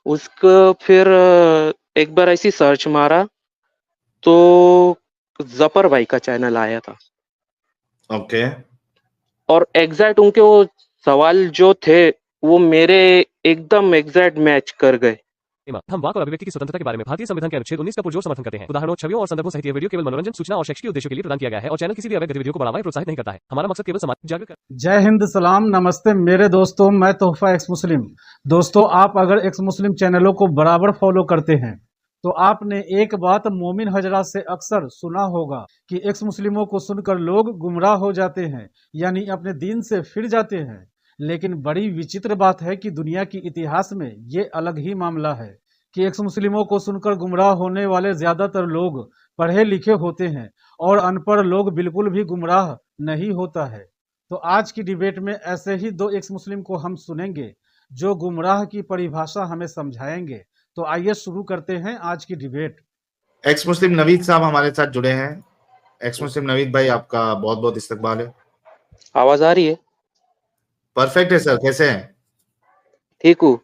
उसको फिर एक बार ऐसी सर्च मारा तो जफर भाई का चैनल आया था ओके। और एग्जैक्ट उनके वो सवाल जो थे वो मेरे एकदम एग्जैक्ट मैच कर गए। हम वाक और अभिव्यक्ति की स्वतंत्रता के बारे में भारतीय संविधान के अनुच्छेद 19 का पुरजोर समर्थन करते हैं। उदाहरणों, छवियों और संदर्भों सहित यह वीडियो केवल मनोरंजन, सूचना और शैक्षिक उद्देश्यों के लिए प्रदान किया गया है और चैनल किसी भी अवैध गतिविधियों को बढ़ावा या प्रोत्साहित नहीं करता है। हमारा मकसद केवल समाज जागरूक करना। जय हिंद, सलाम, नमस्ते मेरे दोस्तों, मैं तोहफा एक्स मुस्लिम। दोस्तों, आप अगर एक्स मुस्लिम चैनलों को बराबर फॉलो करते हैं तो आपने एक बात मोमिन हजरात से अक्सर सुना होगा कि एक्स मुस्लिमों को सुनकर लोग गुमराह हो जाते हैं, यानी अपने दीन से फिर जाते हैं। लेकिन बड़ी विचित्र बात है कि दुनिया की इतिहास में ये अलग ही मामला है कि एक्स मुस्लिमों को सुनकर गुमराह होने वाले ज्यादातर लोग पढ़े लिखे होते हैं और अनपढ़ लोग बिल्कुल भी गुमराह नहीं होता है। तो आज की डिबेट में ऐसे ही दो एक्स मुस्लिम को हम सुनेंगे जो गुमराह की परिभाषा हमें समझाएंगे। तो आइए शुरू करते हैं आज की डिबेट। एक्स मुस्लिम नवीद साहब हमारे साथ जुड़े हैं। एक्स मुस्लिम नवीद भाई, आपका बहुत बहुत इस्तकबाल है। आवाज आ रही है? परफेक्ट है सर, कैसे हैं? ठीक हूँ।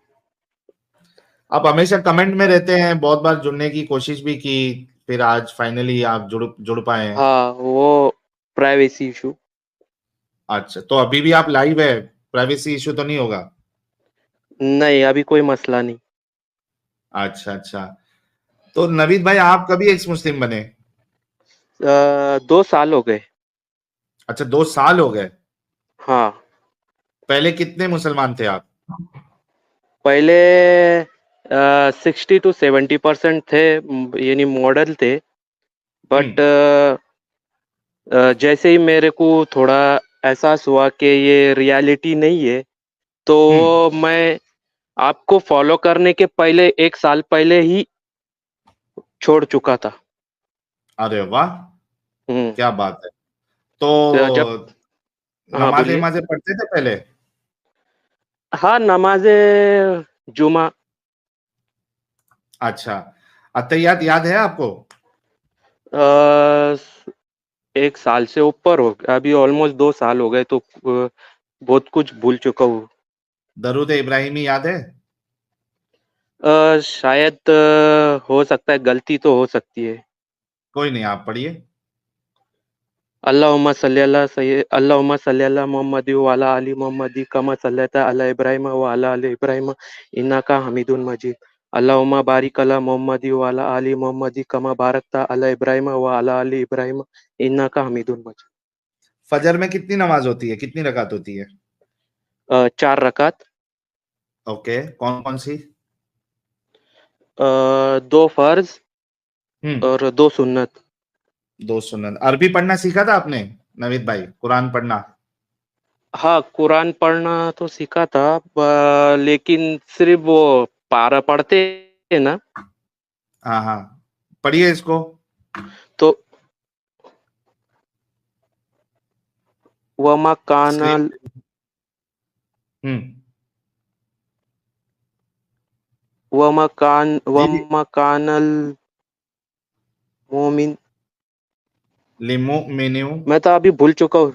आप हमेशा कमेंट में रहते हैं, बहुत बार जुड़ने की कोशिश भी की, फिर आज फाइनली आप जुड़ पाए हैं। हाँ, वो प्राइवेसी इशू। अच्छा, तो अभी भी आप लाइव है, प्राइवेसी इशू तो नहीं होगा? नहीं, अभी कोई मसला नहीं। अच्छा अच्छा। तो नवीद भाई, आप कभी एक्स मुस्लिम बने? 2 साल हो गए। अच्छा, 2 साल हो गए। हाँ, पहले कितने मुसलमान थे आप? पहले 60 to 70% थे, यानी मॉडल थे। बट जैसे ही मेरे को थोड़ा एहसास हुआ कि ये रियलिटी नहीं है, तो मैं आपको फॉलो करने के पहले 1 साल पहले ही छोड़ चुका था। अरे वाह, हुँ, क्या बात है। तो जब हाँ, नमाजें बोलिए। नमाजें पढ़ते थे पहले? हाँ, नमाज़े जुमा। अच्छा, अत्तहियात याद है आपको? अ, 1 साल से ऊपर हो गया, अभी ऑलमोस्ट 2 साल हो गए, तो बहुत कुछ भूल चुका हूँ। दरूद इब्राहिमी याद है? शायद हो सकता है, गलती तो हो सकती है। कोई नहीं, आप पढ़िए। अल्लाहुम्मा सल्ली अला मुहम्मदी व अला आलि मुहम्मदी कमा सल्लैता अला इब्राहीम व अला आलि इब्राहीम इन्नका हमीदुन मजीद। अल्लाहुम्मा बारिक अला मुहम्मदी व अला आलि मुहम्मदी कमा बारकता अला इब्राहीम व अला आलि इब्राहीम इन्नका हमीदुन मजीद। फजर में कितनी नमाज होती है, कितनी रकात होती है? 4 रकात। ओके, कौन कौन सी? 2 फर्ज हम्म। और 2 सुन्नत। 2 सुन्नत। अरबी पढ़ना सीखा था आपने नवीद भाई, कुरान पढ़ना? हाँ, कुरान पढ़ना तो सीखा था, लेकिन सिर्फ वो पारा पढ़ते हैं ना, हाँ हाँ, पढ़िए इसको। तो वमा स्क्रीन। कानल हम्म। जी जी। वमा कानल मोमिन। लिमुमिनु। मैं तो अभी भूल चुका हूँ।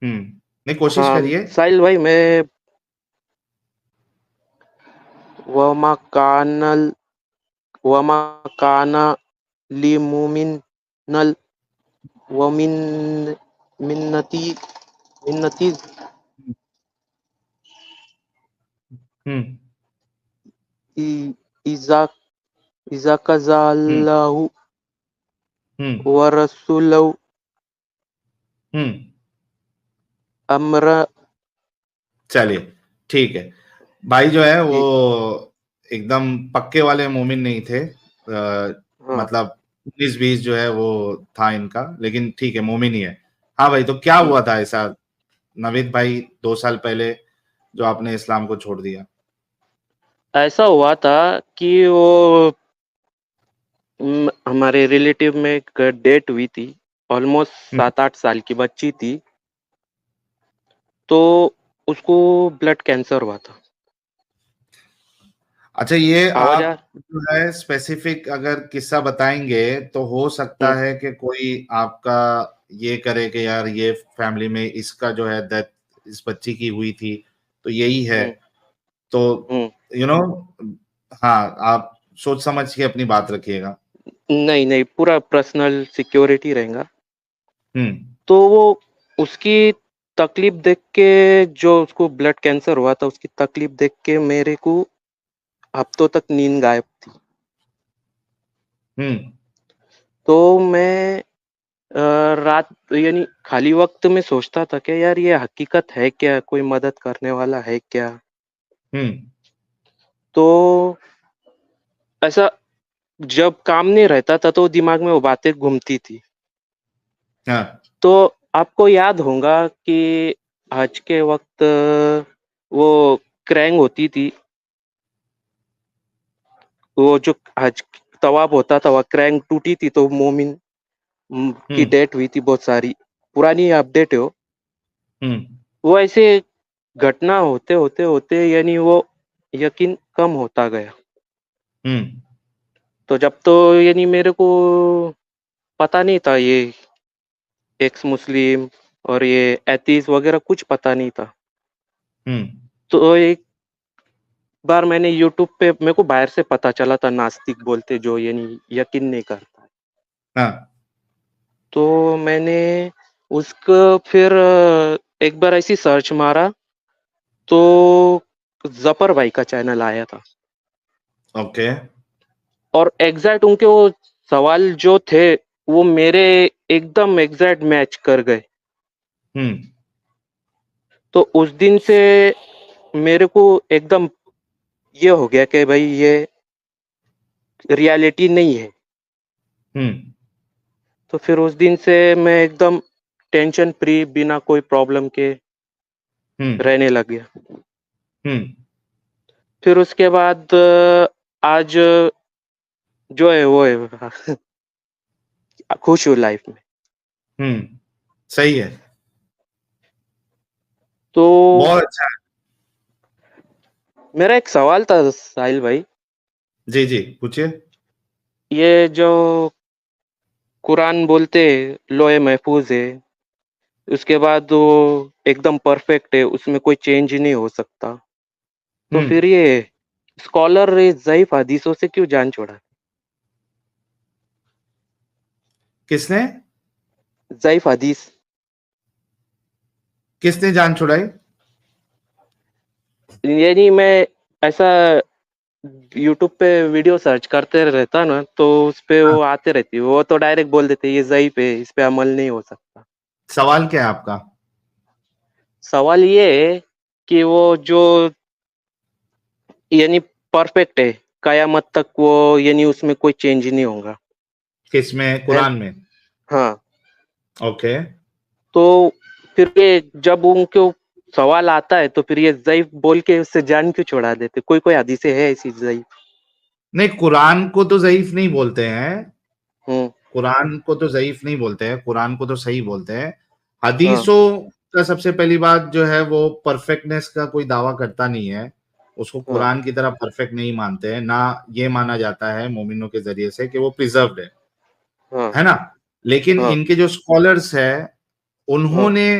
नहीं, कोशिश हाँ, करिए। साहिल भाई, मैं वमा कानल वमा काना ली मोमिनल वमिन मिन्नती मिन्नती हम्म इ- इजा इजा हम्म कज़ाल्लाहु हम्म व रसूलहु हम्म अम्र। चलिए, ठीक है। भाई जो है वो ठीक। एकदम पक्के वाले मोमिन नहीं थे, हाँ। मतलब 19-20 जो है वो था इनका, लेकिन ठीक है, मोमिन ही है। हाँ भाई, तो क्या ठीक। हुआ था ऐसा नवीद भाई 2 साल पहले जो आपने इस्लाम को छोड़ दिया? ऐसा हुआ था कि वो हमारे रिलेटिव में एक डेट हुई थी, ऑलमोस्ट हम्म। 7-8 साल की बच्ची थी, तो उसको ब्लड कैंसर हुआ था। अच्छा, ये आवाज आ आप जो है स्पेसिफिक अगर किस्सा बताएंगे तो हो सकता हम्म, है कि कोई आपका ये करे कि यार ये फैमिली में इसका जो है डेथ इस बच्ची की हुई थी, तो यही है। हम्म, तो हम्म, यू नो हाँ, आप सोच समझ के अपनी बात रखिएगा। नहीं नहीं, पूरा पर्सनल सिक्योरिटी रहेगा। हम्म। तो वो उसकी तकलीफ देख के, जो उसको ब्लड कैंसर हुआ था, उसकी तकलीफ देख के मेरे को हफ्तों तक नींद गायब थी। हम्म। तो मैं रात यानी खाली वक्त में सोचता था कि यार ये हकीकत है क्या, कोई मदद करने वाला है क्या। हम्म। तो ऐसा जब काम नहीं रहता था तो दिमाग में वो बातें घूमती थी। हाँ। तो आपको याद होगा कि आज के वक्त वो क्रैंग होती थी, वो जो आज तवाब होता था, वह क्रैंक टूटी थी तो मोमिन की हम्म। डेथ हुई थी बहुत सारी। पुरानी अपडेट है वो। हम्म। वो ऐसे घटना होते होते होते यानी वो यकीन कम होता गया। हम्म। तो जब तो यानी मेरे को पता नहीं था ये एक्स मुस्लिम और ये एथीस वगैरह कुछ पता नहीं था। हम्म। तो एक बार मैंने यूट्यूब पे, मेरे को बाहर से पता चला था, नास्तिक बोलते जो यानी यकीन नहीं करता। हाँ। तो मैंने उसको फिर एक बार ऐसी सर्च मारा तो जफर भाई का चैनल आया था। ओके। और एग्जैक्ट उनके वो सवाल जो थे वो मेरे एकदम एग्जैक्ट मैच कर गए। हम्म। तो उस दिन से मेरे को एकदम ये हो गया कि भाई ये रियलिटी नहीं है। हम्म। तो फिर उस दिन से मैं एकदम टेंशन फ्री, बिना कोई प्रॉब्लम के हम्म। रहने लग गया। हम्म। फिर उसके बाद आज जो है वो है खुश हूँ लाइफ में। हम्म। सही है। तो बहुत अच्छा है। मेरा एक सवाल था साहिल भाई, जी जी, पूछिए। ये जो कुरान बोलते लोहे महफूज है, उसके बाद वो एकदम परफेक्ट है, उसमें कोई चेंज ही नहीं हो सकता, तो हम्म। फिर ये स्कॉलर ज़ईफ हदीसों से क्यों जान छोड़ा? किसने? ज़ईफ हदीस किसने जान छुड़ाई? यानी मैं ऐसा यूट्यूब पे वीडियो सर्च करते रहता ना, तो उस पे हाँ। वो आते रहती, वो तो डायरेक्ट बोल देते ये ज़ईफ है, इस पे अमल नहीं हो सकता। सवाल क्या है आपका? सवाल ये है कि वो जो यानी परफेक्ट है, कयामत तक वो यानी उसमें कोई चेंज नहीं होगा, किसमें? है? कुरान में? हाँ। ओके। तो फिर ये जब उनको सवाल आता है तो फिर ये ज़ईफ बोल के उससे जान क्यों छुड़ा देते? कोई कोई हदीसें है ऐसी ज़ईफ। नहीं, कुरान को तो ज़ईफ नहीं बोलते हैं। हम्म। कुरान को तो ज़ईफ नहीं बोलते हैं, कुरान को तो सही बोलते हैं। हाँ हदीसों का सबसे पहली बात जो है वो परफेक्टनेस का कोई दावा करता नहीं है। उसको हाँ कुरान की तरह परफेक्ट नहीं मानते हैं, ना ये माना जाता है मोमिनों के जरिए से कि वो प्रिजर्व्ड हाँ है ना? लेकिन हाँ इनके जो स्कॉलर्स हैं, हाँ उन्होंने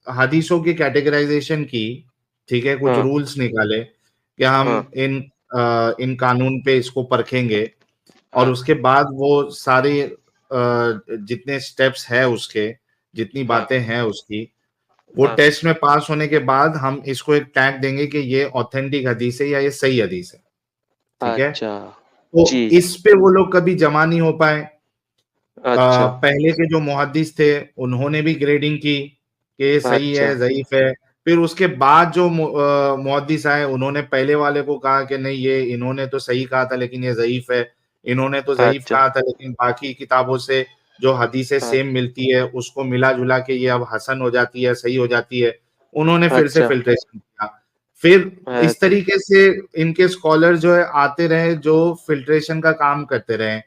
हदीसों की कैटेगराइजेशन की, ठीक है, कुछ हाँ रूल्स निकाले कि हम हाँ इन कानून पे इसको परखेंगे, और हाँ उसके बाद वो सारे जितने स्टेप्स है उसके, जितनी हाँ बातें हैं उसकी, वो हाँ। टेस्ट में पास होने के बाद हम इसको एक टैग देंगे कि ये ऑथेंटिक हदीस है या ये सही हदीस है। ठीक है? अच्छा। तो जी। इस पे वो लोग कभी जमा नहीं हो पाए। अच्छा। पहले के जो मुहद्दिस थे उन्होंने भी ग्रेडिंग की कि ये सही अच्छा। है, ज़ईफ है। फिर उसके बाद जो मुहद्दिस आए उन्होंने पहले वाले को कहा कि नहीं, ये इन्होंने तो सही कहा था लेकिन ये ज़ईफ है, इन्होंने तो ज़ईफ अच्छा। कहा था लेकिन बाकी किताबों से जो हदीसें हाँ। सेम मिलती है उसको मिला जुला के ये अब हसन हो जाती है, सही हो जाती है। उन्होंने फिर से अच्छा। फिल्ट्रेशन किया। फिर इस अच्छा। तरीके से इनके स्कॉलर जो है आते रहे, जो फिल्ट्रेशन का काम करते रहे।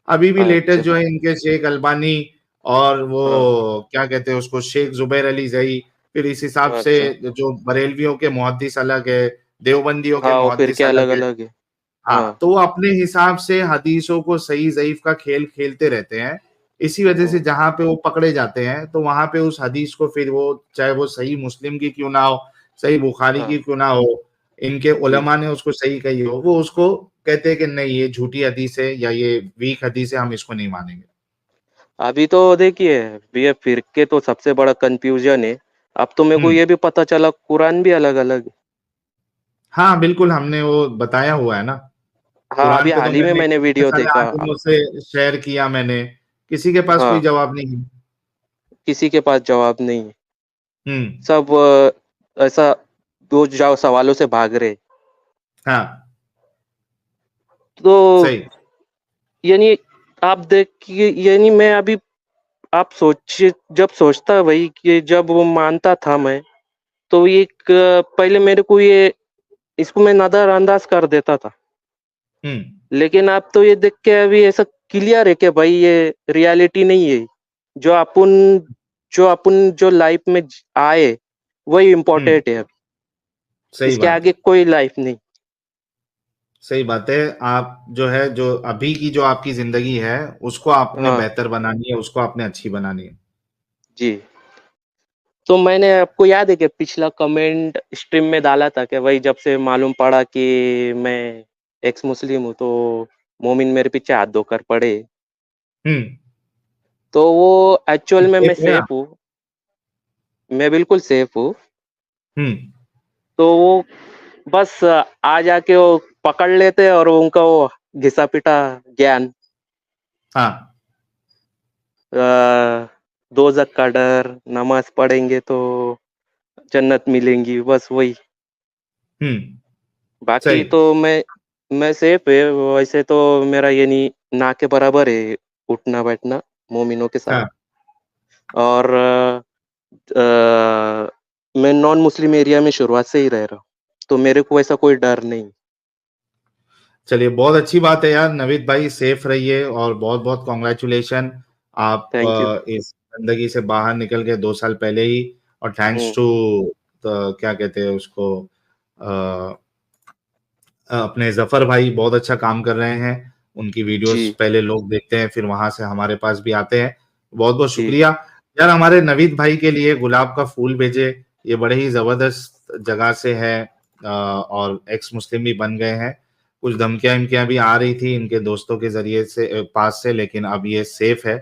अभी भी लेटेस्ट अच्छा। जो है इनके शेख अल्बानी और वो हाँ। क्या कहते हैं उसको, शेख जुबैर अली जई। फिर इस हिसाब से अच्छा। जो बरेलवियों के मुहद्दिस अलग है, देवबंदियों के हाँ, वो फिर मुहद्दिस क्या अलग अलग है। अलग है। हाँ, हाँ। तो वो अपने हिसाब से हदीसों को सही ज़ईफ का खेल खेलते रहते हैं। इसी वजह से हाँ जहां पे वो पकड़े जाते हैं तो वहां पे उस हदीस को फिर वो, चाहे वो सही मुस्लिम की क्यों ना हो, सही बुखारी हाँ की क्यों ना हो, इनके उलमा ने उसको सही कही हो, वो उसको कहते हैं कि नहीं ये झूठी हदीस है या ये वीक हदीस है, हम इसको नहीं मानेंगे। अभी तो देखिए, ये फिरके तो सबसे बड़ा कंफ्यूजन है। अब तो मेरे को ये भी पता चला कुरान भी अलग-अलग है। हाँ, बिल्कुल हमने वो बताया हुआ है ना। हाँ, अभी कुरान पे तो हाल ही में मैंने मैंने इतने वीडियो सारे देखा। आलिमों से शेयर किया मैंने, किसी के पास कोई हाँ, जवाब नहीं है। किसी के पास जवाब नहीं है। हुँ, सब ऐसा 2 सवालों से भाग रहे। हाँ, तो सही। यानी आप देखिए, यानी मैं अभी आप सोचिए, जब सोचता वही कि जब वो मानता था मैं, तो एक पहले मेरे को ये इसको मैं नज़रअंदाज कर देता था। हुँ, लेकिन अब तो ये देख के अभी ऐसा क्लियर है कि भाई ये रियलिटी नहीं है। जो अपन जो लाइफ में आए, वही हुँ, इम्पोर्टेंट है अभी। सही इसके बात आगे है। कोई लाइफ नहीं। सही बात है। आप जो है, जो अभी की जो आपकी ज़िंदगी है, उसको आपने हाँ, बेहतर बनानी है, उसको आपने अच्छी बनानी है। जी। तो मैंने आपको याद है कि पिछला कमेंट स्ट्रीम में डाला था कि भाई जब से मालूम पड़ा कि मैं एक्स मुस्लिम हूँ, तो मोमिन मेरे पीछे हाथ धोकर पड़े। हुँ, तो वो एक्चुअल में मैं सेफ है आप? सेफ हूँ। मैं बिल्कुल सेफ हूँ। हुँ, तो वो बस आ जाके वो पकड़ लेते और उनका वो घिसा-पिटा ज्ञान, हाँ, दोज़ख का डर, नमाज़ पढ़ेंगे तो जन्नत मिलेंगी, बस वही। हुँ, बाकी सही। तो मैं सेफ है, वैसे तो मेरा यानी ना के बराबर है उठना-बैठना मोमिनों के साथ। हाँ, और मैं नॉन मुस्लिम एरिया में शुरुआत से ही रह रहा हूँ, तो मेरे को ऐसा कोई डर नहीं। चलिए बहुत अच्छी बात है यार नवीद भाई, सेफ रहिए और बहुत-बहुत कांग्रेचुलेशन। आप थैंक यू। इस ज़िंदगी से बाहर निकल गए 2 साल पहले ही, और थैंक्स हुँ, टू क्या कहते हैं उसको, अ अपने ज़फ़र भाई बहुत अच्छा काम कर रहे हैं। उनकी वीडियोज़ जी, पहले लोग देखते हैं, फिर वहाँ से हमारे पास भी आते हैं। बहुत-बहुत जी। शुक्रिया। यार हमारे नवीद भाई के लिए गुलाब का फूल भेजे, ये बड़े ही ज़बरदस्त जगह से है, और एक्स मुस्लिम भी बन गए हैं। कुछ धमकियाँ-वमकियाँ भी आ रही थी इनके दोस्तों के ज़रिए से, पास से, लेकिन अब ये सेफ है।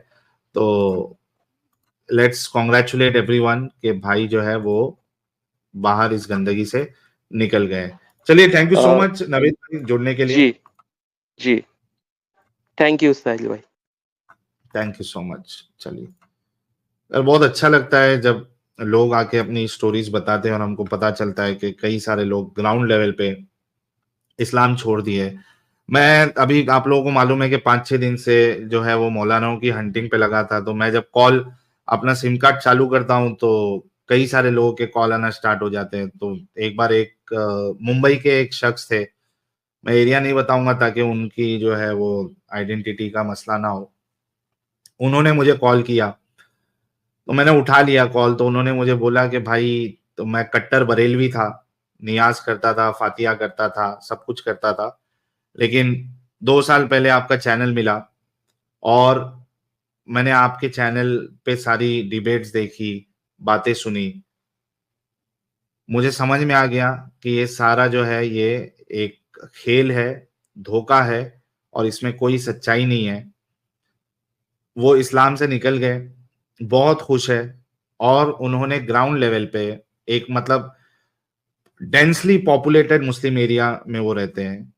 तो लेट्स कांग्रेचुलेट एवरीवन कि भाई जो है वो बाहर इस गंदगी से निकल गए। चलिए thank you so a, much Naveed भाई जुड़ने के लिए। जी, जी। थैंक यू साहिल भाई। Thank you so much. चलिए, यार बहुत अच्छा लगता है जब लोग आके अपनी स्टोरीज बताते हैं और हमको पता चलता है कि कई सारे लोग ग्राउंड लेवल पे इस्लाम छोड़ दिए। मैं अभी, आप लोगों को मालूम है कि 5-6 दिन से जो है वो मौलानाओं की हंटिंग पे लगा था, तो मैं जब कॉल अपना सिम कार्ड चालू करता हूँ तो कई सारे लोगों के कॉल आना स्टार्ट हो जाते हैं। तो एक बार एक मुंबई के एक शख्स थे, मैं एरिया नहीं बताऊंगा ताकि उनकी जो है वो आइडेंटिटी का मसला ना हो। उन्होंने मुझे कॉल किया, तो मैंने उठा लिया कॉल, तो उन्होंने मुझे बोला कि भाई, तो मैं कट्टर बरेलवी था, नियाज़ करता था, फातिहा करता था, सब कुछ करता था। लेकिन 2 साल पहले आपका चैनल मिला और मैंने आपके चैनल पे सारी डिबेट्स देखी, बातें सुनी। मुझे समझ में आ गया कि ये सारा जो है ये एक खेल है, धोखा है और इसमें कोई सच्चाई नहीं है। वो इस्लाम से निकल गए, बहुत खुश है, और उन्होंने ग्राउंड लेवल पे एक, मतलब डेंसली पॉपुलेटेड मुस्लिम एरिया में वो रहते हैं।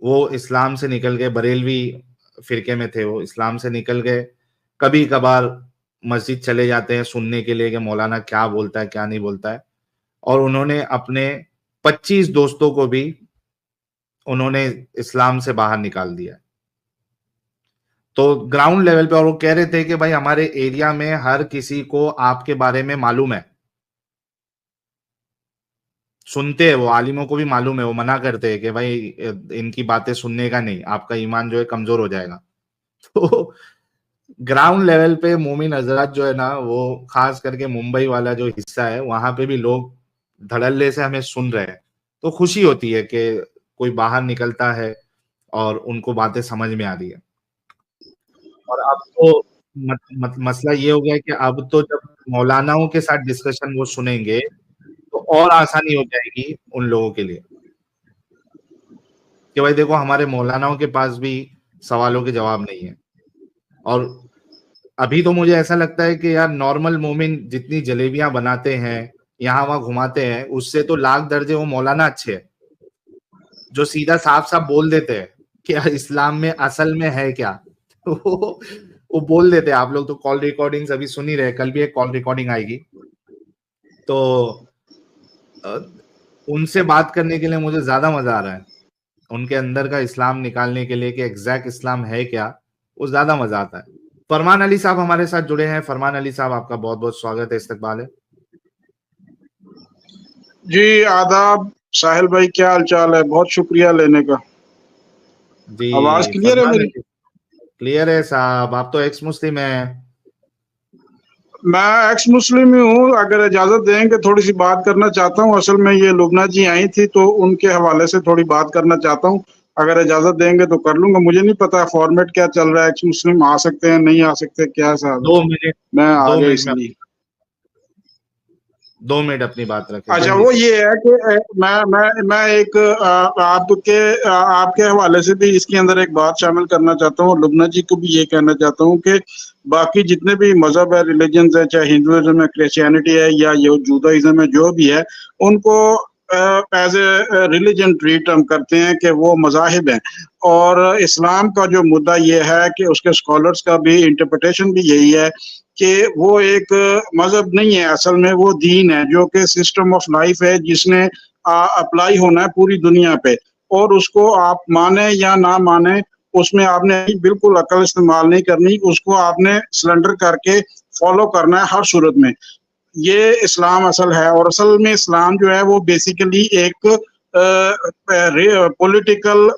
वो इस्लाम से निकल गए, बरेलवी फ़िरके में थे वो, इस्लाम से निकल गए। कभी-कभार मस्जिद चले जाते हैं सुनने के लिए कि मौलाना क्या बोलता है, क्या नहीं बोलता है, और उन्होंने अपने 25 दोस्तों को भी उन्होंने इस्लाम से बाहर निकाल दिया। तो ग्राउंड लेवल पे, और वो कह रहे थे कि भाई हमारे एरिया में हर किसी को आपके बारे में मालूम है। सुनते हैं, वो आलिमों को भी मालूम है, वो मना करते हैं कि भाई इनकी बातें सुनने का नहीं, आपका ईमान जो है कमज़ोर हो जाएगा। तो ग्राउंड लेवल पे मोमिन हज़रात जो है ना, वो ख़ास करके मुंबई वाला जो हिस्सा है, वहाँ पे भी लोग धड़ल्ले से हमें सुन रहे हैं। तो खुशी होती है कि कोई बाहर निकलता है और उनको बातें समझ में आ रही है। और अब तो मसला ये हो गया है कि अब तो जब मौलानाओं के साथ डिस्कशन वो सुनेंगे, तो और आसानी हो जाएगी उन लोगों के लिए। कि भाई देखो हमारे मौलानाओं के पास भी सवालों के जवाब नहीं है। और अभी तो मुझे ऐसा लगता है कि यार नॉर्मल मोमिन जितनी जलेबियां बनाते हैं, यहाँ वहां घुमाते हैं, उससे तो लाख दर्जे वो मौलाना अच्छे हैं, जो सीधा साफ साफ बोल देते हैं कि यार इस्लाम में असल में है क्या। वो बोल देते हैं। आप लोग तो कॉल रिकॉर्डिंग्स अभी सुन ही रहे, कल भी एक कॉल रिकॉर्डिंग आएगी, तो उनसे बात करने के लिए मुझे ज्यादा मजा आ रहा है। उनके अंदर का इस्लाम निकालने के लिए कि एग्जैक्ट इस्लाम है क्या, वो ज्यादा मजा आता है। फरमान अली साहब हमारे साथ जुड़े हैं। फरमान अली साहब, आपका बहुत बहुत स्वागत है, इस्तकबाल है। जी आदाब साहिल भाई, क्या हाल चाल है? बहुत शुक्रिया लेने का। जी आवाज क्लियर है मेरी? क्लियर है साहब। आप तो एक्स मुस्लिम है। मैं एक्स मुस्लिम ही हूँ। अगर इजाजत देंगे थोड़ी सी बात करना चाहता हूँ। असल में ये लुबना जी आई थी तो उनके हवाले से थोड़ी बात करना चाहता हूँ। अगर इजाजत देंगे तो कर लूंगा। मुझे नहीं पता फॉर्मेट क्या चल रहा है, एक्स मुस्लिम आ सकते हैं नहीं आ सकते, क्या साहब? 2 मिनट, मैं आ 2 गया मिनट में, इसलिए। 2 मिनट अपनी बात रखें। अच्छा, वो ये है कि मैं एक आपके हवाले से भी इसके अंदर एक बात शामिल करना चाहता हूँ। लुबना जी को भी ये कहना चाहता हूँ कि बाकी जितने भी मजहब है, रिलीजन्स है, चाहे हिंदुइज्म है, क्रिश्चियनिटी है या ये जूदाइज्म है, जो भी है, उनको एज ए रिलीजन ट्रीट हम करते हैं कि वो मजाहिब हैं। और इस्लाम का जो मुद्दा ये है कि उसके स्कॉलर्स का भी इंटरप्रिटेशन भी यही है कि वो एक मजहब नहीं है, असल में वो दीन है, जो कि सिस्टम ऑफ लाइफ है, जिसने अप्लाई होना है पूरी दुनिया पे। और उसको आप माने या ना माने, उसमें आपने बिल्कुल अकल इस्तेमाल नहीं करनी, उसको आपने सरेंडर करके फॉलो करना है हर सूरत में। ये इस्लाम असल है। और असल में इस्लाम जो है वो बेसिकली एक पॉलिटिकल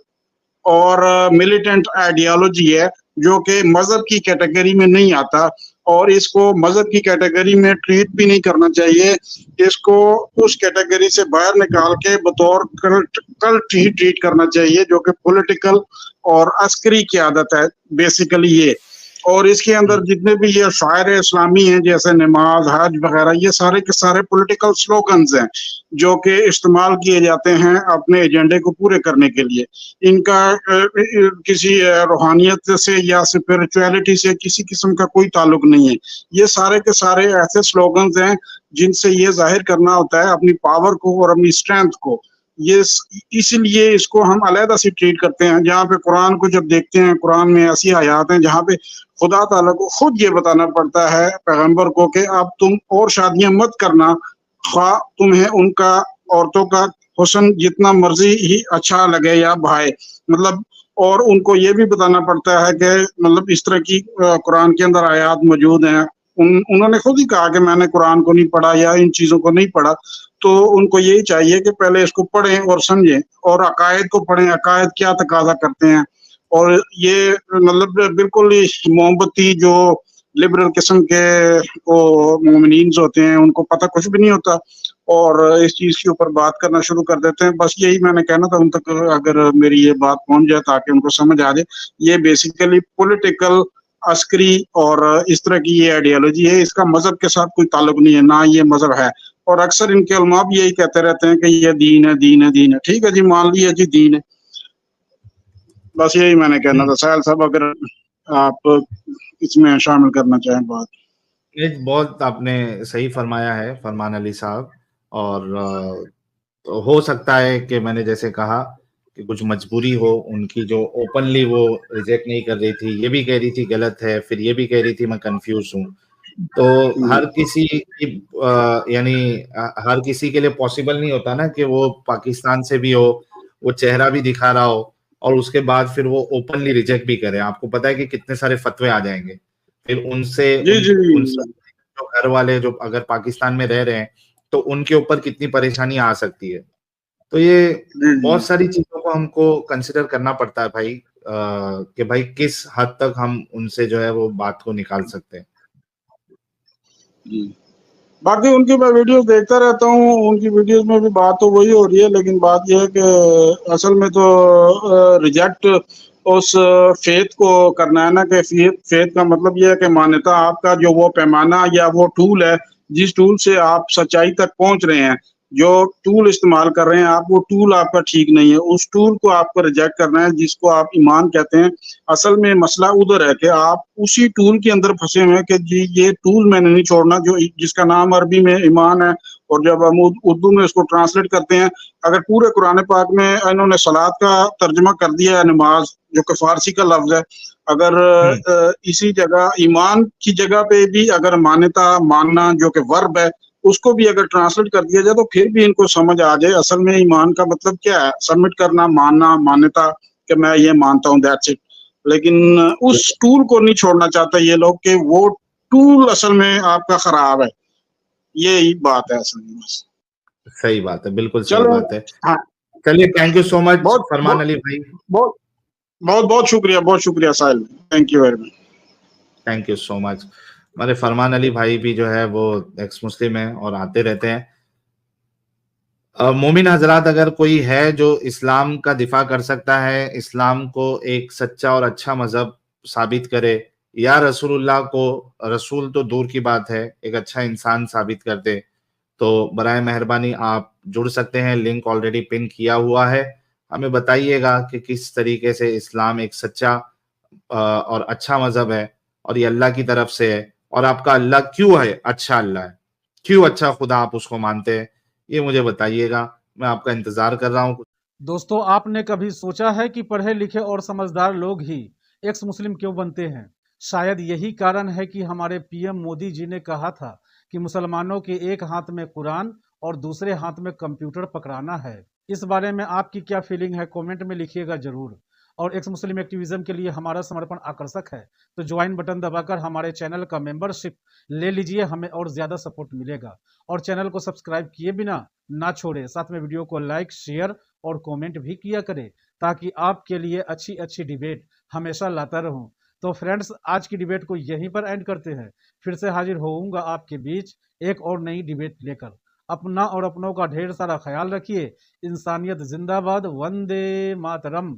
और मिलिटेंट आइडियोलॉजी है, जो कि मजहब की कैटेगरी में नहीं आता। और इसको मजहब की कैटेगरी में ट्रीट भी नहीं करना चाहिए। इसको उस कैटेगरी से बाहर निकाल के बतौर कल्ट ही ट्रीट करना चाहिए, जो कि पॉलिटिकल और अस्करी की आदत है बेसिकली ये। और इसके अंदर जितने भी ये शायर इस्लामी हैं, जैसे नमाज, हज वगैरह, ये सारे के सारे पॉलिटिकल स्लोगन्स हैं जो कि इस्तेमाल किए जाते हैं अपने एजेंडे को पूरे करने के लिए। इनका किसी रूहानियत से या स्पिरिचुअलिटी से किसी किस्म का कोई ताल्लुक नहीं है। ये सारे के सारे ऐसे स्लोगन्स हैं जिनसे ये जाहिर करना होता है अपनी पावर को और अपनी स्ट्रेंथ को। ये इसीलिए इसको हम अलहदा से ट्रीट करते हैं। जहाँ पे कुरान को जब देखते हैं, कुरान में ऐसी आयात हैं जहाँ पे खुदा ताला को खुद ये बताना पड़ता है पैगंबर को कि अब तुम और शादियां मत करना, खा तुम्हें उनका औरतों का हुस्न जितना मर्जी ही अच्छा लगे या भाए, मतलब। और उनको ये भी बताना पड़ता है कि मतलब इस तरह की कुरान के अंदर आयात मौजूद हैं। उन्होंने खुद ही कहा कि मैंने कुरान को नहीं पढ़ा या इन चीजों को नहीं पढ़ा। तो उनको यही चाहिए कि पहले इसको पढ़ें और समझें, और अकायद को पढ़ें, अकायद क्या तकाजा करते हैं। और ये मतलब बिल्कुल ही मोहब्बती जो लिबरल किस्म के वो मोमिनीन्स होते हैं, उनको पता कुछ भी नहीं होता और इस चीज के ऊपर बात करना शुरू कर देते हैं। बस यही मैंने कहना था उन तक, अगर मेरी ये बात पहुंच जाए ताकि उनको समझ आ जाए। ये बेसिकली पॉलिटिकल अस्करी और इस तरह की ये आइडियोलॉजी है, इसका मजहब के साथ कोई ताल्लुक नहीं है, ना ये मजहब है। और अक्सर इनके उलमा भी यही कहते रहते हैं कि ये दीन है, दीन है, दीन है। ठीक है जी, मान लिया जी, दीन है। बस यही मैंने कहना था। साहिल साहब, अगर आप इसमें शामिल करना चाहें बात। बहुत आपने सही फरमाया है फरमान अली साहब। और तो हो सकता है कि मैंने जैसे कहा कि कुछ मजबूरी हो उनकी, जो ओपनली वो रिजेक्ट नहीं कर रही थी, ये भी कह रही थी गलत है, फिर ये भी कह रही थी मैं कंफ्यूज हूँ। तो हर किसी की यानी हर किसी के लिए पॉसिबल नहीं होता ना कि वो पाकिस्तान से भी हो, वो चेहरा भी दिखा रहा हो और उसके बाद फिर वो ओपनली रिजेक्ट भी करे। आपको पता है कि कितने सारे फतवे आ जाएंगे फिर उनसे, उनसे जो घर वाले जो अगर पाकिस्तान में रह रहे हैं तो उनके ऊपर कितनी परेशानी आ सकती है। तो ये बहुत सारी चीजों को हमको कंसिडर करना पड़ता है भाई, कि भाई किस हद तक हम उनसे जो है वो बात को निकाल सकते हैं। बाकी उनकी मैं वीडियोस देखता रहता हूँ, उनकी वीडियोस में भी बात तो वही हो रही है, लेकिन बात यह है कि असल में तो रिजेक्ट उस फेथ को करना है ना, कि फेथ का मतलब यह है कि मान्यता आपका जो वो पैमाना या वो टूल है जिस टूल से आप सच्चाई तक पहुंच रहे हैं, जो टूल इस्तेमाल कर रहे हैं आप, वो टूल आपका ठीक नहीं है, उस टूल को आपको रिजेक्ट करना है जिसको आप ईमान कहते हैं। असल में मसला उधर है कि आप उसी टूल के अंदर फंसे हुए हैं कि जी ये टूल मैंने नहीं छोड़ना, जो जिसका नाम अरबी में ईमान है, और जब हम उर्दू में उसको ट्रांसलेट करते हैं, अगर पूरे कुरान पाक में इन्होंने सलात का तर्जमा कर दिया है नमाज, जो कि फारसी का लफ्ज है, अगर इसी जगह ईमान की जगह पे भी अगर मान्यता मानना जो कि वर्ब है उसको भी अगर ट्रांसलेट कर दिया जाए तो फिर भी इनको समझ आ जाए असल में ईमान का मतलब क्या है। सबमिट करना, मानना, मान्यता कि मैं ये मानता हूँ, दैट्स इट। लेकिन उस टूल को नहीं छोड़ना चाहता ये लोग कि वो टूल असल में आपका खराब है, यही बात है असल में बस। सही बात है, बिल्कुल सही चलो, बात है। हाँ, चलिए, थैंक यू सो मच बहुत फरमान बहुत अली भाई। बहुत बहुत बहुत शुक्रिया Sahil, thank you very much. Thank you so much. हमारे फरमान अली भाई भी जो है वो एक्स मुस्लिम है और आते रहते हैं। मोमिन हजरात, अगर कोई है जो इस्लाम का दिफा कर सकता है, इस्लाम को एक सच्चा और अच्छा मजहब साबित करे, या रसूलुल्लाह को, रसूल तो दूर की बात है, एक अच्छा इंसान साबित कर दे, तो बराए मेहरबानी आप जुड़ सकते हैं। लिंक ऑलरेडी पिन किया हुआ है। हमें बताइएगा कि किस तरीके से इस्लाम एक सच्चा और अच्छा मजहब है और ये अल्लाह की तरफ से है, और आपका अल्लाह क्यों है, अच्छा अल्लाह है, क्यों अच्छा खुदा आप उसको मानते हैं, ये मुझे बताइएगा। मैं आपका इंतजार कर रहा हूँ। दोस्तों, आपने कभी सोचा है कि पढ़े लिखे और समझदार लोग ही एक्स मुस्लिम क्यों बनते हैं? शायद यही कारण है कि हमारे पीएम मोदी जी ने कहा था कि मुसलमानों के एक हाथ में कुरान और दूसरे हाथ में कंप्यूटर पकड़ाना है। इस बारे में आपकी क्या फीलिंग है, कमेंट में लिखिएगा जरूर। और एक्स मुस्लिम एक्टिविज्म के लिए हमारा समर्पण आकर्षक है, तो ज्वाइन बटन दबाकर हमारे चैनल का मेंबरशिप ले लीजिए, हमें और ज्यादा सपोर्ट मिलेगा। और चैनल को सब्सक्राइब किए बिना ना छोड़े, साथ में वीडियो को लाइक, शेयर और कमेंट भी किया करें, ताकि आपके लिए अच्छी अच्छी डिबेट हमेशा लाता रहूं। तो फ्रेंड्स, आज की डिबेट को यहीं पर एंड करते हैं। फिर से हाजिर होऊंगा आपके बीच एक और नई डिबेट लेकर। अपना और अपनों का ढेर सारा ख्याल रखिए। इंसानियत जिंदाबाद, वंदे मातरम।